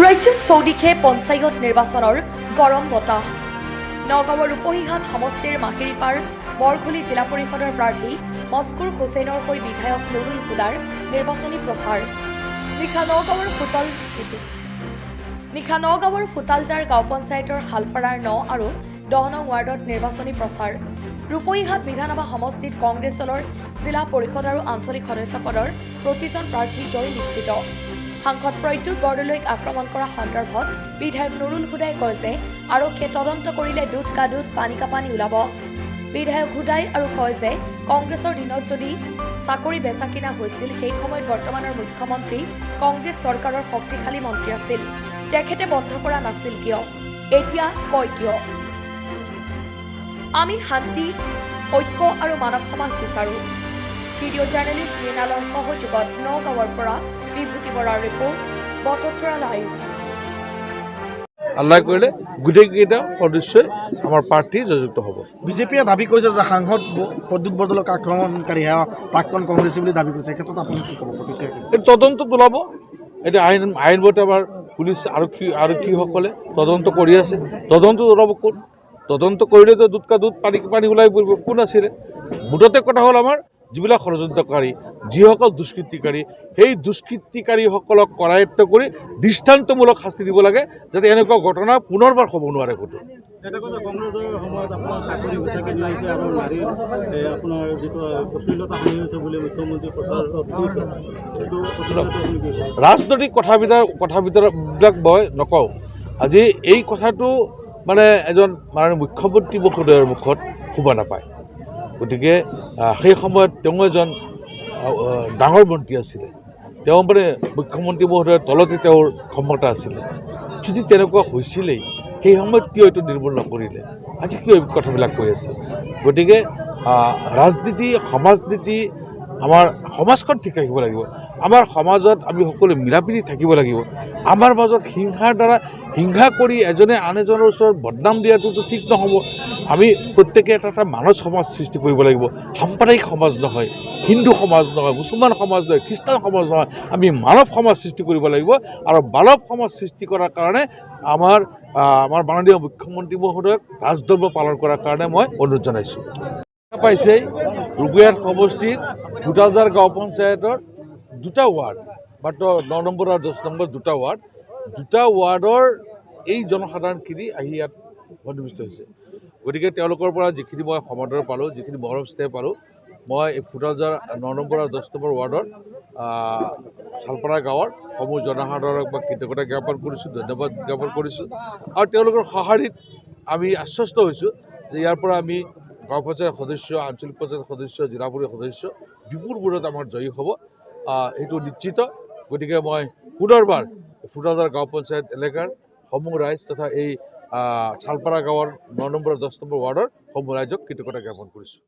ৰাজ্যত চৌদিশে পঞ্চায়ত নিৰ্বাচনৰ গৰম বতাহ। নগাঁৱৰ ৰূপহীঘাট সমষ্টিৰ মাহিৰীপাৰ বৰঘুলি জিলা পৰিষদৰ প্ৰাৰ্থী মস্কুৰ হুছেইনৰ হৈ বিধায়ক নুৰুল হুদাৰ নিৰ্বাচনী প্ৰচাৰ। নিশা নগাঁৱৰ ফুটালজাৰ গাঁও পঞ্চায়তৰ শালপাৰাৰ 9 আৰু 10 নং ৱাৰ্ডত নিৰ্বাচনী প্ৰচাৰ। ৰূপহীঘাট বিধানসভা সমষ্টিত কংগ্ৰেছ দলৰ জিলা পৰিষদ আৰু আঞ্চলিক সদস্য পদৰ প্ৰতিজন প্ৰাৰ্থী জয় নিশ্চিত। সাংসদ প্ৰদ্যুৎ বৰদলৈক আক্ৰমণ কৰা সন্দৰ্ভত বিধায়ক নুৰুল হুদাই কয় যে আৰক্ষীয়ে তদন্ত কৰিলে দুধ কা দুধ পানী কা পানী ওলাব। বিধায়ক হুদাই আৰু কয় যে কংগ্ৰেছৰ দিনত যদি চাকৰি বেচা কিনা হৈছিল সেই সময়ত বৰ্তমানৰ মুখ্যমন্ত্ৰী কংগ্ৰেছ চৰকাৰৰ শক্তিশালী মন্ত্ৰী আছিল, তেখেতে বন্ধ কৰা নাছিল কিয়, এতিয়া কয় কিয়? আমি শান্তি, ঐক্য আৰু মানৱ সমাজ বিচাৰোঁ। ভিডিঅ' জাৰ্নেলিষ্ট মৃণালৰ সহযোগত নগাঁৱৰ পৰা বিভূতি বৰাৰ ৰিপৰ্ট, বটদ্ৰা লাইভ। আল্লাহ কৰিলে গোটেইকেইটা সদস্যই আমাৰ প্ৰাৰ্থী জয়যুক্ত হ'ব। বিজেপিয়ে দাবী কৰিছে যে সাংসদ প্ৰদ্যুৎ বৰদলৈক আক্ৰমণকাৰী প্ৰাক্তন কংগ্ৰেছী বুলি দাবী কৰিছে, এই ক্ষেত্ৰত আপুনি কি ক'ব? এই তদন্ত ওলাব। এতিয়া আইনমতে আমাৰ পুলিচ আৰক্ষীসকলে তদন্ত কৰি আছে, তদন্ত ওলাব। কোন তদন্ত কৰিলেতো দুধ কা দুধ পানী পানী ওলাই পৰিব। কোন আছিলে? মুঠতে কথা হ'ল আমাৰ যিবিলাক ষড়যন্ত্ৰকাৰী, যিসকল দুষ্কৃতিকাৰী, সেই দুষ্কৃতিকাৰীসকলক কৰায়ত্ব কৰি দৃষ্টান্তমূলক শাস্তি দিব লাগে, যাতে এনেকুৱা ঘটনা পুনৰবাৰ হ'ব নোৱাৰে। ক'তো ৰাজনৈতিক কথাবিলাক মই নকওঁ। আজি এই কথাটো মানে এজন মুখ্যমন্ত্ৰী মহোদয়ৰ মুখত শুব নাপায়। গতিকে সেই সময়ত তেওঁ এজন ডাঙৰ মন্ত্ৰী আছিলে, তেওঁ মানে মুখ্যমন্ত্ৰী মহোদয়ৰ তলতে তেওঁৰ ক্ষমতা আছিলে। যদি তেনেকুৱা হৈছিলেই সেই সময়ত কিয় এইটো নিৰ্মূল নকৰিলে? আজি কিয় এই কথাবিলাক কৈ আছে? গতিকে ৰাজনীতি, সমাজনীতি, আমাৰ সমাজখন ঠিক ৰাখিব লাগিব। আমাৰ সমাজত আমি সকলো মিলাপ্ৰীতি থাকিব লাগিব। আমাৰ মাজত হিংসাৰ দ্বাৰা হিংসা কৰি এজনে আন এজনৰ ওচৰত বদনাম দিয়াটোতো ঠিক নহ'ব। আমি প্ৰত্যেকে এটা মানৱ সমাজ সৃষ্টি কৰিব লাগিব। সাম্প্ৰদায়িক সমাজ নহয়, হিন্দু সমাজ নহয়, মুছলমান সমাজ নহয়, খ্ৰীষ্টান সমাজ নহয়, আমি মানৱ সমাজ সৃষ্টি কৰিব লাগিব। আৰু মানৱ সমাজ সৃষ্টি কৰাৰ কাৰণে আমাৰ মাননীয় মুখ্যমন্ত্ৰী মহোদয়ক ৰাজধৰ্ম পালন কৰাৰ কাৰণে মই অনুৰোধ জনাইছোঁ। পাইছেই ৰূপহীঘাট সমষ্টিৰ ফুটালজাৰ গাঁও পঞ্চায়তৰ 2টা ৱাৰ্ড, মাত্ৰ 9 নম্বৰ আৰু 10 নম্বৰ 2টা ৱাৰ্ড, 2টা ৱাৰ্ডৰ এই জনসাধাৰণখিনি আহি ইয়াত সন্নিৱিষ্ট হৈছে। গতিকে তেওঁলোকৰ পৰা যিখিনি মই সমাদৰ পালোঁ, যিখিনি মৰম স্নেহ পালোঁ, মই এই ফুটালজাৰ 9 নম্বৰ আৰু 10 নম্বৰ ৱাৰ্ডৰ শালপাৰা গাঁৱৰ সমূহ জনসাধাৰণক মই কৃতজ্ঞতা জ্ঞাপন কৰিছোঁ, ধন্যবাদ জ্ঞাপন কৰিছোঁ। আৰু তেওঁলোকৰ সঁহাৰিত আমি আশ্বস্ত হৈছোঁ যে ইয়াৰ পৰা আমি গাঁও পঞ্চায়ত সদস্য, আঞ্চলিক পঞ্চায়ত সদস্য, জিলা পৰিষদ সদস্য বিপুলবোৰত আমাৰ জয়ী হ'ব, সেইটো নিশ্চিত। গতিকে মই পুনৰবাৰ ফুটালজাৰ গাঁও পঞ্চায়ত এলেকাৰ সমূহ ৰাইজ তথা এই শালপাৰা গাঁৱৰ 9 নম্বৰ আৰু 10 নম্বৰ ৱাৰ্ডৰ সমূহ ৰাইজক কৃতজ্ঞতা জ্ঞাপন কৰিছোঁ।